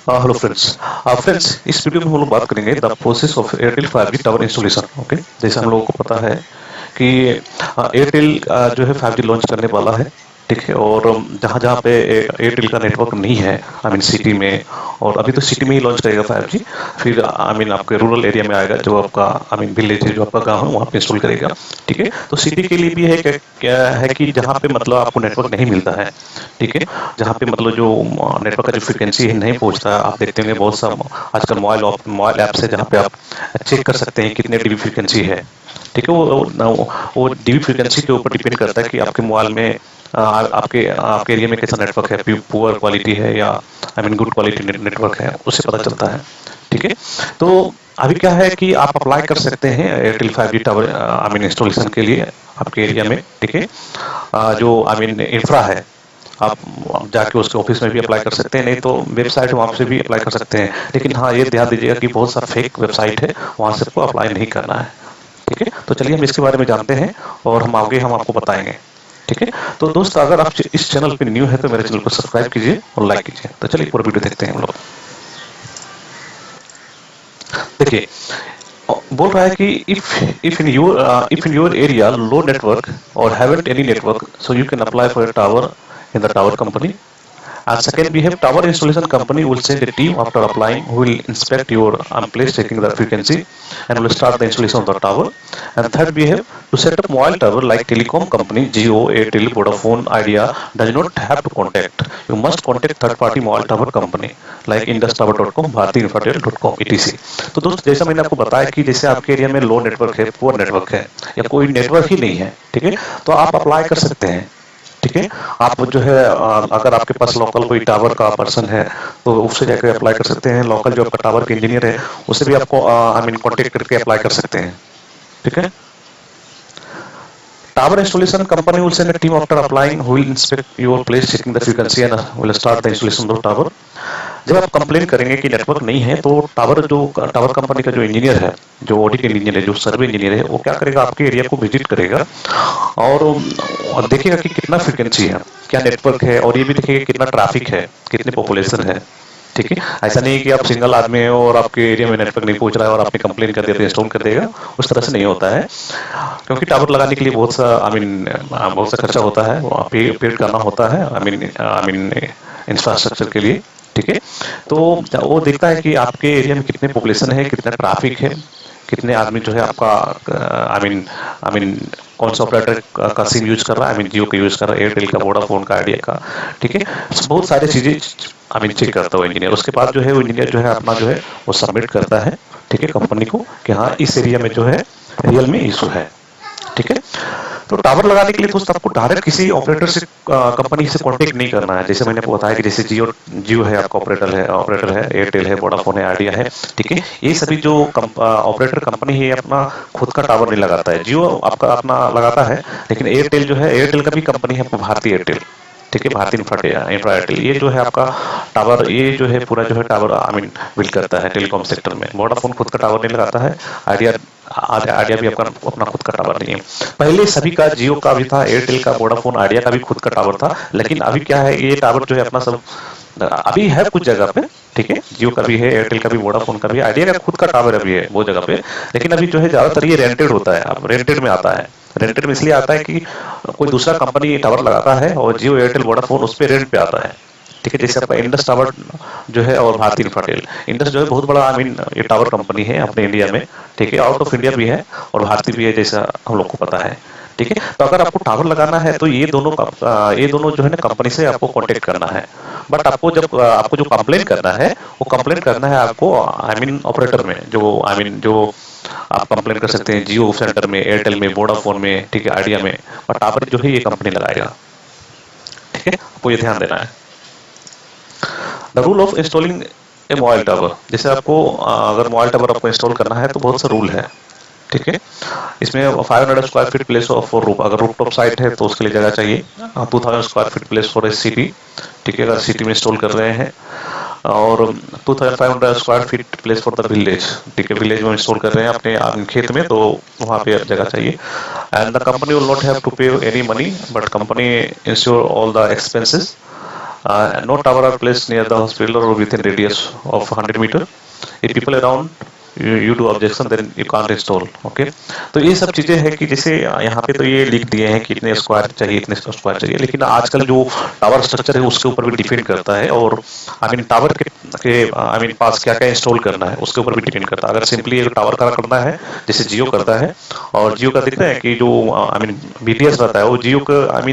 Hello friends. Friends, इस video में हम लोग बात करेंगे the process of Airtel 5G tower installation. Okay, जैसे हम लोगों को पता है कि एयरटेल जो है 5G लॉन्च करने वाला है। ठीक है, और जहाँ जहाँ पे एयरटेल का नेटवर्क नहीं है, आई मीन सिटी में, और अभी तो सिटी में ही लॉन्च करेगा 5G। फिर आई मीन आपके रूरल एरिया में आएगा, जो आपका आई मीन विलेज है, जो आपका गाँव है, वहाँ पे इंस्टॉल करेगा। ठीक है, तो सिटी के लिए भी है क्या है कि जहाँ पे मतलब आपको नेटवर्क नहीं मिलता है, ठीक है, जहाँ पे मतलब जो नेटवर्क का जो फ्रिक्वेंसी है नहीं पहुंचता है। आप देखते होंगे बहुत सा आजकल मोबाइल ऐप्स है जहाँ पे आप चेक कर सकते हैं कितने डीबी फ्रिक्वेंसी है। ठीक है, वो डीबी फ्रिक्वेंसी के ऊपर डिपेंड करता है कि आपके मोबाइल में आपके आपके एरिया में कैसा नेटवर्क है, पुअर क्वालिटी है या I mean good quality network है, उससे पता चलता है। ठीक है, तो अभी क्या है कि आप अप्लाई कर सकते हैं Airtel 5G tower I mean installation के लिए आपके एरिया में। ठीक है, जो आई मीन इंफ्रा है, आप जाके उसके ऑफिस में भी अप्लाई कर सकते हैं, नहीं तो वेबसाइट वहाँ से भी अप्लाई कर सकते हैं। लेकिन हाँ, ये ध्यान दीजिएगा कि बहुत सा फेक वेबसाइट है, वहाँ से आपको अप्लाई नहीं करना है। ठीक है, तो चलिए हम इसके बारे में जानते हैं और हम आपको बताएंगे। ठीक है, तो दोस्त, अगर आप इस चैनल पे न्यू है तो मेरे चैनल को सब्सक्राइब कीजिए और लाइक कीजिए। तो चलिए पूरा वीडियो देखते हैं हम लोग। देखिए, बोल रहा है कि if in your area low network और haven't any network, so you can apply for a tower in the tower company. And second, we have tower installation company will send a team after applying who will inspect your place, checking the frequency, and will start the installation of the tower. And third, we have to set up mobile tower like telecom company Jio, Airtel, Vodafone, Idea does not have to contact. You must contact third party mobile tower company like industower.com, bhartiinfratel.com etc. तो दोस्त, जैसा मैंने आपको बताया कि जैसे आपके area में लो नेटवर्क है, पुअर नेटवर्क है, या कोई नेटवर्क ही नहीं है, ठीक है, तो आप अप्लाई कर सकते हैं। ठीक है, आप जो है अगर आपके पास लोकल कोई टावर का पर्सन है तो उससे जाकर अप्लाई कर सकते हैं। लोकल जो आपका टावर के इंजीनियर है उससे भी आपको आई मीन कॉन्टेक्ट करके अप्लाई कर सकते हैं। ठीक है, tower installation company will send a team after applying who will inspect your place, checking the frequency and will start the installation of tower. जब आप कंप्लेन करेंगे कि नेटवर्क नहीं है, तो टावर कंपनी का जो इंजीनियर है, जो ऑडिट इंजीनियर है, जो सर्वे इंजीनियर है, वो क्या करेगा, आपके एरिया को विजिट करेगा और देखेगा कि कितना फ्रिक्वेंसी है, क्या नेटवर्क है, और ये भी देखेगा कितना ट्रैफिक है, कितनी पॉपुलेशन है। ठीक है, ऐसा नहीं है कि आप सिंगल आदमी हो और आपके एरिया में नेटवर्क नहीं पहुंच रहा है और आपने कंप्लेन कर दिया तो इंस्टॉल कर देगा। उस तरह से नहीं होता है, क्योंकि टावर लगाने के लिए बहुत सा आई मीन बहुत सा खर्चा होता है, पेड करना होता है आई मीन इंफ्रास्ट्रक्चर के लिए। ठीक है, तो वो देखता है कि आपके एरिया में कितने पॉपुलेशन है, कितना ट्रैफिक है, कितने आदमी जो है आपका आई मीन कौन सा ऑपरेटर का सिम यूज कर रहा है, आई मीन जियो का यूज कर रहा है, एयरटेल का, वोडाफोन का, आइडिया का। ठीक है, बहुत सारी चीजें आई मीन चेक करता है इंजीनियर। उसके बाद जो है वो इंजीनियर जो है अपना जो है वो सबमिट करता है, ठीक है, कंपनी को, कि हाँ इस एरिया में जो है रियल में इशू है। ठीक है, तो टावर लगाने के लिए दोस्त आपको डायरेक्ट किसी ऑपरेटर से कंपनी से कांटेक्ट नहीं करना है। जैसे मैंने आपको बताया कि जैसे जियो है, आपका ऑपरेटर है, एयरटेल है, वोडाफोन है, आइडिया है। ठीक है, ये सभी जो ऑपरेटर कंपनी है अपना खुद का टावर नहीं लगाता है। जियो आपका अपना लगाता है, लेकिन एयरटेल जो है, एयरटेल का भी कंपनी है आपको, भारतीय एयरटेल। ठीक है, भारतीय इंफ्रा एयरटेल, ये जो है आपका टावर, ये जो है पूरा जो है टावर आई मीन बिल्ड करता है टेलीकॉम सेक्टर में। वोडाफोन खुद का टावर नहीं लगाता है। आइडिया आइडिया भी आपका अपना खुद का टावर नहीं है। पहले सभी का, जियो का भी था, एयरटेल का, वोडाफोन, आइडिया का भी खुद का टावर था। लेकिन अभी क्या है, ये टावर जो है अपना सब अभी है कुछ जगह पे। ठीक है, जियो का भी है, एयरटेल का भी, वोडाफोन का भी, आइडिया का खुद का टावर अभी है वो जगह पे। लेकिन अभी जो है ज्यादातर ये रेंटेड होता है, अब रेंटेड में आता है। रेंटेड में इसलिए आता है कि कोई दूसरा कंपनी टावर लगाता है और जियो, एयरटेल, वोडाफोन उस पर रेंट पे आता है। ठीक है, जैसे आपका इंडस टावर जो है और भारतीय इंफ्राटेल। इंडस जो है बहुत बड़ा आई मीन ये टावर कंपनी है अपने इंडिया में। ठीक है, आउट ऑफ इंडिया भी है और भारतीय भी है, जैसा हम लोग को पता है। ठीक है, तो अगर आपको टावर लगाना है तो ये दोनों जो है ना कंपनी से आपको कांटेक्ट करना है। बट आपको जो कंप्लेन करना है, वो कंप्लेन करना है आपको आई मीन ऑपरेटर में, जो आई मीन जो आप कंप्लेन कर सकते हैं जियो सेंटर में, एयरटेल में, वोडाफोन में, ठीक है, आइडिया में। बट टावर जो है ये कंपनी लगाएगा। ठीक है, आपको ये ध्यान देना है। The rule of installing A mobile tower, जैसे आपको अगर मोबाइल टावर आपको इंस्टॉल करना है तो बहुत सा रूल है। ठीक है, इसमें 500 square feet place for roof, अगर रूफ टॉप साइट है तो उसके लिए जगह चाहिए। 2000 square feet place for a city. ठीक है, अगर सिटी में इंस्टॉल कर रहे हैं, और 2500 square feet place for the village. ठीक है, विलेज में इंस्टॉल कर रहे हैं अपने खेत में, तो वहाँ पे जगह चाहिए। And the company will not have to pay any money, but company insure all the expenses No tower are placed near the hospital or within radius of 100 meter. If people around you do objection then you can't install. Okay, तो ये सब चीजें हैं कि जैसे यहाँ पे तो ये लिख दिए हैं कि इतने स्क्वायर चाहिए, इतने स्क्वायर चाहिए, लेकिन आजकल जो टावर स्ट्रक्चर है उसके ऊपर भी डिपेंड करता है, और आई मीन टावर के आई मीन पास क्या क्या इंस्टॉल करना है उसके ऊपर भी डिपेंड करता है। अगर सिंपली एक टावर खड़ा करना है जैसे जियो करता है, और जियो का दिख रहा है कि जो आई मीन बीटीएस रहता है वो जियो का आई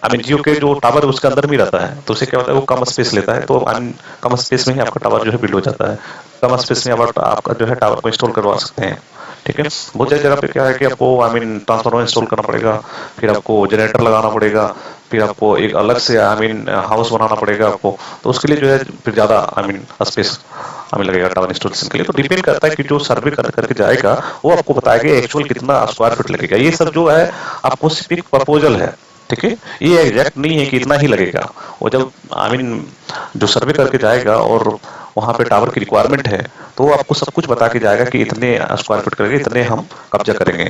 मीन जियो के जो टावर है उसके अंदर में रहता है, तो उससे क्या होता है वो कम स्पेस लेता है, तो आई मीन कम स्पेस में ही आपका टावर जो है बिल्ड हो जाता है, कम स्पेस में आप आपका जो है टावर को इंस्टॉल करवा सकते हैं। ठीक है, बहुत सारी जगह पे क्या है कि आपको आई मीन ट्रांसफार्मर इंस्टॉल करना पड़ेगा, फिर आपको जनरेटर लगाना पड़ेगा, फिर आपको एक अलग से आई मीन हाउस बनाना पड़ेगा आपको, तो उसके लिए जो है फिर ज़्यादा आई मीन स्पेस हमें लगेगा टावर इंस्टॉलेशन के लिए। तो डिपेंड करता है कि जो सर्वे करके जाएगा वो आपको बताएगा एक्चुअल कितना स्क्वायर फीट लगेगा। ये सब जो है आपको सिर्फ एक प्रपोजल है, ठीक है, ये एग्जैक्ट नहीं है कि इतना ही लगेगा। वो जब आई मीन जो सर्वे करके जाएगा और वहाँ पे टावर की रिक्वायरमेंट है तो वो आपको सब कुछ बता के जाएगा कि इतने स्क्वायर फीट करेंगे, इतने हम कब्जा करेंगे।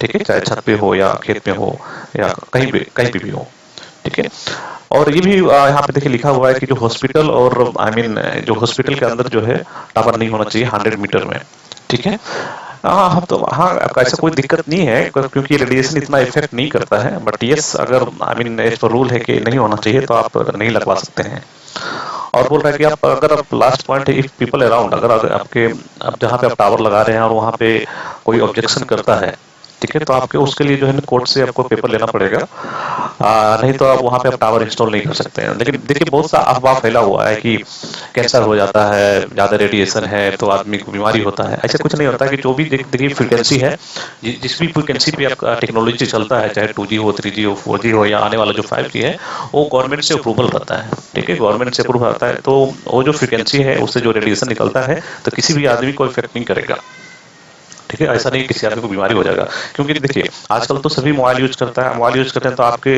ठीक है, चाहे छत पे हो या खेत में हो या कहीं भी हो। ठीक है, और ये भी यहाँ पे देखिए लिखा हुआ है कि जो हॉस्पिटल और आई मीन जो हॉस्पिटल के अंदर जो है टावर नहीं होना चाहिए 100 मीटर में। ठीक है, हाँ तो हाँ ऐसा कोई दिक्कत नहीं है क्योंकि रेडिएशन इतना इफेक्ट नहीं करता है, बट यस अगर I mean as per rule है कि नहीं होना चाहिए तो आप नहीं लगवा सकते हैं। और बोल रहा है कि आप अगर आप लास्ट पॉइंट है इफ पीपल अराउंड, अगर आपके आप जहाँ पे आप टावर लगा रहे हैं और वहाँ पे कोई ऑब्जेक्शन करता है, ठीक है, तो आपके उसके लिए जो है कोर्ट से आपको पेपर लेना पड़ेगा, नहीं तो आप वहाँ पे आप टावर इंस्टॉल नहीं कर सकते हैं। लेकिन देखिए बहुत सा अफवाह फैला हुआ है कि कैंसर हो जाता है, ज़्यादा रेडिएशन है तो आदमी को बीमारी होता है, ऐसा कुछ नहीं होता। कि जो भी देखिए फ्रिक्वेंसी है, जिस भी फ्रिक्वेंसी पे आपका टेक्नोलॉजी चलता है, चाहे 2G हो, 3G हो, 4G हो या आने वाला जो 5G है, वो गवर्नमेंट से अप्रूवल रहता है। ठीक है, गवर्नमेंट से अप्रूवल रहता है, तो वो जो फ्रिक्वेंसी है उससे जो रेडिएशन निकलता है तो किसी भी आदमी को इफेक्ट नहीं करेगा। ठीक है, ऐसा नहीं किसी आदमी को बीमारी हो जाएगा, क्योंकि देखिए आजकल तो सभी मोबाइल यूज करता है, मोबाइल यूज करते हैं तो आपके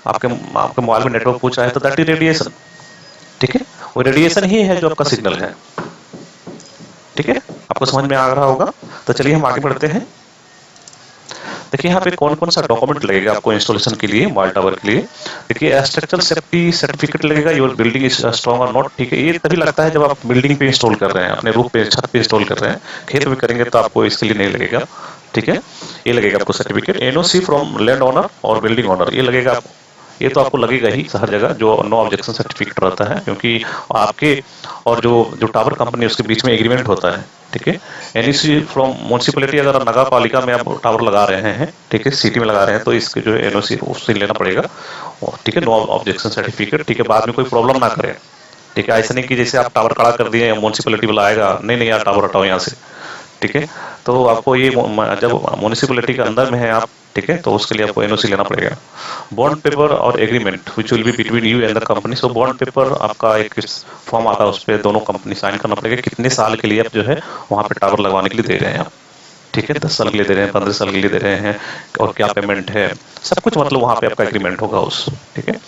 आपके आपके मोबाइल में नेटवर्क पूछा है तो दैट इज रेडिएशन। ठीक है, वो रेडिएशन ही है जो आपका सिग्नल है। ठीक है, आपको समझ में आ रहा होगा। तो चलिए हम आगे बढ़ते हैं। देखिए यहाँ पे कौन कौन सा डॉक्यूमेंट लगेगा आपको इंस्टॉलेशन के लिए, मोबाइल टावर के लिए। देखिए स्ट्रक्चरल सेफ्टी सर्टिफिकेट लगेगा, योर बिल्डिंग इज स्ट्रॉन्ग और नॉट। ठीक है, ये तभी लगता है जब आप बिल्डिंग पे इंस्टॉल कर रहे हैं, अपने रूफ पे छत पे इंस्टॉल कर रहे हैं, खेत में करेंगे तो आपको इसके लिए नहीं लगेगा। ठीक है, ये लगेगा आपको certificate. NOC from land owner और बिल्डिंग ओनर, ये लगेगा आपको, ये तो आपको लगेगा ही हर जगह जो नो ऑब्जेक्शन सर्टिफिकेट रहता है, क्योंकि आपके और जो जो टावर कंपनी उसके बीच में एग्रीमेंट होता है। ठीक है, एनओसी फ्रॉम म्यूनसिपैलिटी, अगर नगर पालिका में आप टावर लगा रहे हैं, ठीक है, सिटी में लगा रहे हैं, तो इसके जो एनओसी उससे लेना पड़ेगा। ठीक है, नो ऑब्जेक्शन सर्टिफिकेट। ठीक है, बाद में कोई प्रॉब्लम ना करें। ठीक है, ऐसा नहीं कि जैसे आप टावर खड़ा कर दिए म्यूनसिपैलिटी वाला आएगा, नहीं नहीं यार टावर हटाओ यहाँ से। ठीक है, तो आपको ये जब म्यूनसिपैलिटी के अंदर में है आप, ठीक है, तो उसके लिए आपको एनओसी लेना पड़ेगा। बॉन्ड पेपर और agreement which will be between you and the company. So bond paper आपका एक फॉर्म आता है, उस पर दोनों कंपनी साइन करना पड़ेगा कितने साल के लिए आप जो है वहाँ पे टावर लगवाने के लिए दे रहे हैं आप। ठीक है, 10 साल के लिए दे रहे हैं, 15 साल के लिए दे रहे हैं, और क्या पेमेंट है, सब कुछ मतलब वहाँ पे आपका एग्रीमेंट होगा उस। ठीक है,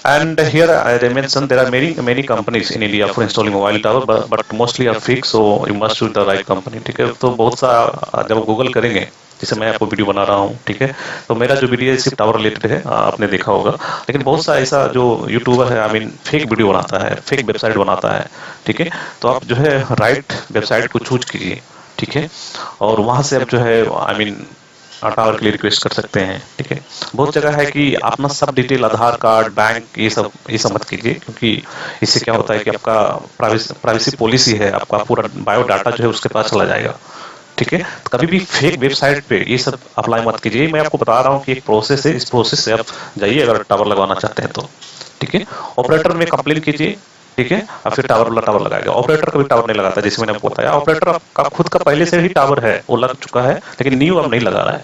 and here I mentioned there are many companies in India for installing mobile tower, but mostly are fixed, so you must choose the right company। ठीक है, तो बहुत सा जब गूगल करेंगे, जैसे मैं आपको वीडियो बना रहा हूँ, ठीक है, तो मेरा जो वीडियो है सिर्फ टावर रिलेटेड है, आपने देखा होगा, लेकिन बहुत सा ऐसा जो यूट्यूबर है आई मीन फेक वीडियो बनाता है, फेक वेबसाइट बनाता है। ठीक है, तो आप जो है राइट वेबसाइट को चूज कीजिए। ठीक है, और वहाँ से आप जो है आई मीन टावर के लिए रिक्वेस्ट कर सकते हैं। ठीक है, बहुत जगह है कि अपना सब डिटेल, आधार कार्ड, बैंक, ये सब मत कीजिए, क्योंकि इससे क्या होता है कि आपका प्राइवेसी पॉलिसी है, आपका पूरा बायोडाटा जो है उसके पास चला जाएगा। ठीक है, तो कभी भी फेक वेबसाइट पे ये सब अप्लाई मत कीजिए। मैं आपको बता रहा हूँ कि एक प्रोसेस है, इस प्रोसेस से आप जाइए अगर टावर लगवाना चाहते हैं तो। ठीक है, ऑपरेटर में कंप्लेन कीजिए। ठीक है, अब फिर टावर वाला टावर लगाएगा। ऑपरेटर कभी टावर नहीं लगाता, जैसे मैंने आपको बताया, ऑपरेटर आपका खुद का पहले से ही टावर है, वो लग चुका है, लेकिन न्यू अब नहीं लगा रहा है।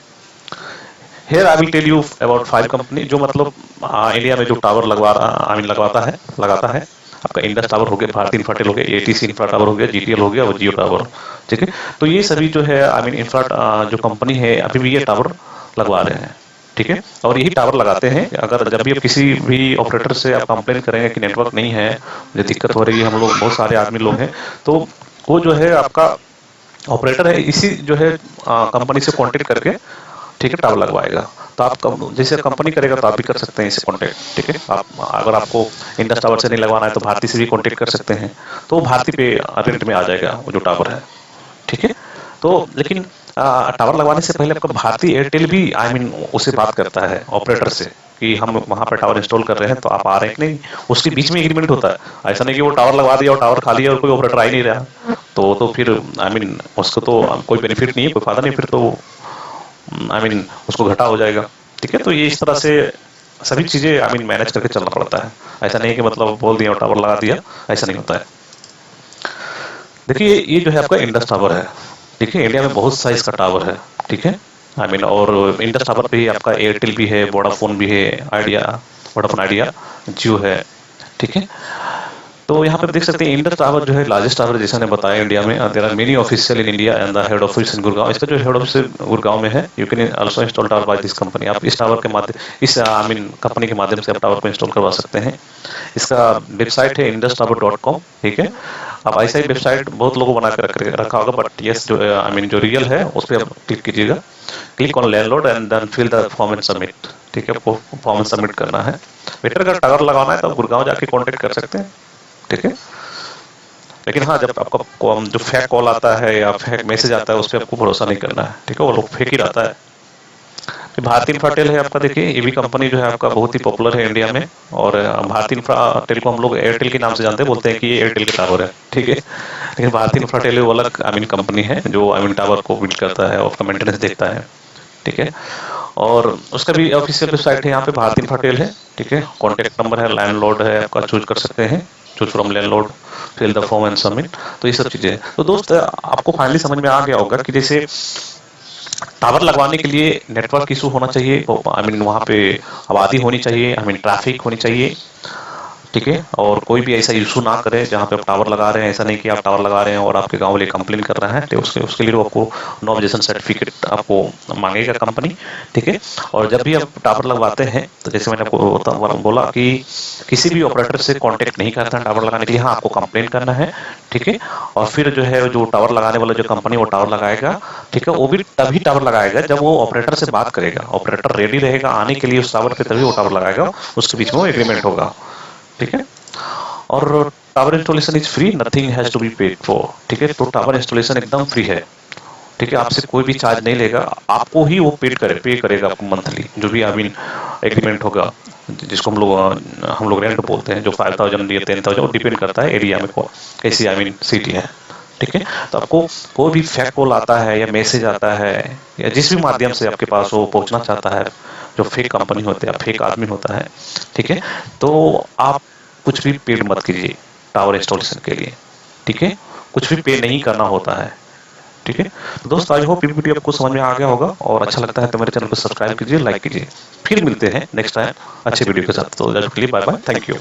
Here I will tell you about 5 company जो मतलब इंडिया में जो टावर लगाता है। आपका इंडस टावर हो गया, भारती इन्फ्राटेल हो गया, एटीसी इंफ्रा टावर हो गया, जीटीएल हो गया और जियो टावर। ठीक है, तो ये सभी जो है आई मीन इंफ्रा जो कंपनी है अभी भी ये टावर लगवा रहे हैं। ठीक है, और यही टावर लगाते हैं। अगर जब भी आप किसी भी ऑपरेटर से आप कंप्लेन करेंगे कि नेटवर्क नहीं है, मुझे दिक्कत हो रही है, हम लोग बहुत सारे आदमी लोग हैं, तो वो जो है आपका ऑपरेटर है इसी जो है कंपनी से कॉन्टेक्ट करके, ठीक है, टावर लगवाएगा। तो तो आप जैसे कंपनी करेगा तो आप भी कर सकते हैं इससे कॉन्टेक्ट, ठीक है। आप अगर आपको इंडस टावर से नहीं लगवाना है तो भारती से भी कॉन्टेक्ट कर सकते हैं, तो भारती पे रेंट में आ जाएगा वो जो टावर है, ठीक है। तो लेकिन टावर लगवाने से पहले आपका भारती एयरटेल भी उससे बात करता है ऑपरेटर से कि हम वहाँ पर टावर इंस्टॉल कर रहे हैं तो आप आ रहे हैं कि नहीं। उसके बीच में एग्रीमेंट होता है, ऐसा नहीं कि वो टावर लगवा दिया और टावर खाली है और कोई ऑपरेटर आ ही नहीं रहा, तो फिर उसको तो कोई बेनिफिट नहीं है, कोई फायदा नहीं, फिर तो उसको घाटा हो जाएगा, ठीक है। तो ये इस तरह से सभी चीजें मैनेज करके चलना पड़ता है। ऐसा नहीं कि मतलब बोल दिया और टावर लगा दिया, ऐसा नहीं होता है। देखिए ये जो है आपका इंडस टावर है, ठीक है। इंडिया में बहुत साइज का टावर है, ठीक है। और इंडस टावर पे ही आपका एयरटेल भी है, वोडाफोन भी है, आइडिया, वोडाफोन आइडिया, जियो है, ठीक है। तो यहाँ पे देख सकते हैं इंडस टावर जो है लार्जेस्ट टावर, जैसा ने बताया इंडिया में। There are many official in India and the head office in Gurgaon. इसका जो हेड ऑफिस गुड़गांव में है। You can also install tower by this company. आप इस टावर के माध्यम, इस कंपनी के माध्यम से आप टावर को इंस्टॉल करवा सकते हैं। इसका वेबसाइट है industower.com, ठीक है। अब ऐसा ही वेबसाइट बहुत लोगों बना कर रखा होगा, बट यस जो जो रियल है उस पर आप क्लिक कीजिएगा। Click on landlord and then fill the form and submit, ठीक है। आपको फॉर्म एंड सबमिट करना है। बेटर अगर टावर लगाना है तो आप गुड़गांव जाके कॉन्टेक्ट कर सकते हैं, ठीक है। लेकिन हाँ, जब आपका जो फेक कॉल आता है या फेक मैसेज आता है उस पर आपको भरोसा नहीं करना है, ठीक है। वो लोग फेक ही रहता है। भारती इंफ्राटेल है आपका, देखिए ये भी कंपनी जो है आपका बहुत ही पॉपुलर है इंडिया में। और भारती इंफ्राटेल को हम लोग एयरटेल के नाम से जानते हैं, बोलते हैं कि ये एयरटेल का टावर है, ठीक है। लेकिन भारती इंफ्राटेल वो अलग कंपनी है जो टावर को बिल्ड करता है और उसका मेंटेनेंस देखता है, ठीक है। और उसका भी ऑफिशियल वेबसाइट है यहाँ पे, भारती इंफ्राटेल है, ठीक है। कॉन्टेक्ट नंबर है, लैंडलॉर्ड है आपका, चूज कर सकते हैं, choose from landlord, fill the form and submit. तो ये सब चीजें, तो दोस्त आपको फाइनली समझ में आ गया होगा कि जैसे टावर लगवाने के लिए नेटवर्क इशू होना चाहिए, वहाँ पे आबादी होनी चाहिए, ट्रैफिक होनी चाहिए, ठीक है। और कोई भी ऐसा इशू ना करे जहाँ पे आप टावर लगा रहे हैं। ऐसा नहीं कि आप टावर लगा रहे हैं और आपके गांव वाले कंप्लेन कर रहे हैं, तो उसके लिए आपको नो ऑब्जेक्शन सर्टिफिकेट आपको मांगेगा कंपनी, ठीक है। और जब भी आप टावर लगवाते हैं तो जैसे मैंने आपको बोला कि किसी भी ऑपरेटर से कांटेक्ट नहीं करता है टावर लगाने के लिए। हाँ, आपको कंप्लेन करना है, ठीक है। और फिर जो है जो टावर लगाने वाला जो कंपनी वो टावर लगाएगा, ठीक है। वो भी तभी टावर लगाएगा जब वो ऑपरेटर से बात करेगा, ऑपरेटर रेडी रहेगा आने के लिए उस टावर पे, तभी वो टावर लगाएगा। उसके बीच में वो एग्रीमेंट होगा, ठीक है। और tower installation is free, nothing has to be paid for, ठीक है। तो टावर इंस्टॉलेशन एकदम फ्री है, ठीक है। आपसे कोई भी चार्ज नहीं लेगा, आपको ही वो पे करेगा आपको मंथली, जो भी एग्रीमेंट होगा, जिसको हम लोग रेंट बोलते हैं, जो 5,000 या 10,000, डिपेंड करता है एरिया में कैसी सिटी है, ठीक है। तो आपको कोई भी फेक कॉल आता है या मैसेज आता है या जिस भी माध्यम से आपके पास वो पहुंचना चाहता है, जो फेक कंपनी होते हैं, फेक आदमी होता है, ठीक है। तो आप कुछ भी पेड मत कीजिए टावर इंस्टॉलेशन के लिए, ठीक है। कुछ भी पे नहीं करना होता है, ठीक है। तो दोस्त आई होप ये वीडियो आपको समझ में आ गया होगा, और अच्छा लगता है तो मेरे चैनल को सब्सक्राइब कीजिए, लाइक कीजिए। फिर मिलते हैं नेक्स्ट टाइम अच्छे वीडियो के साथ। तो बाय बाय, थैंक यू।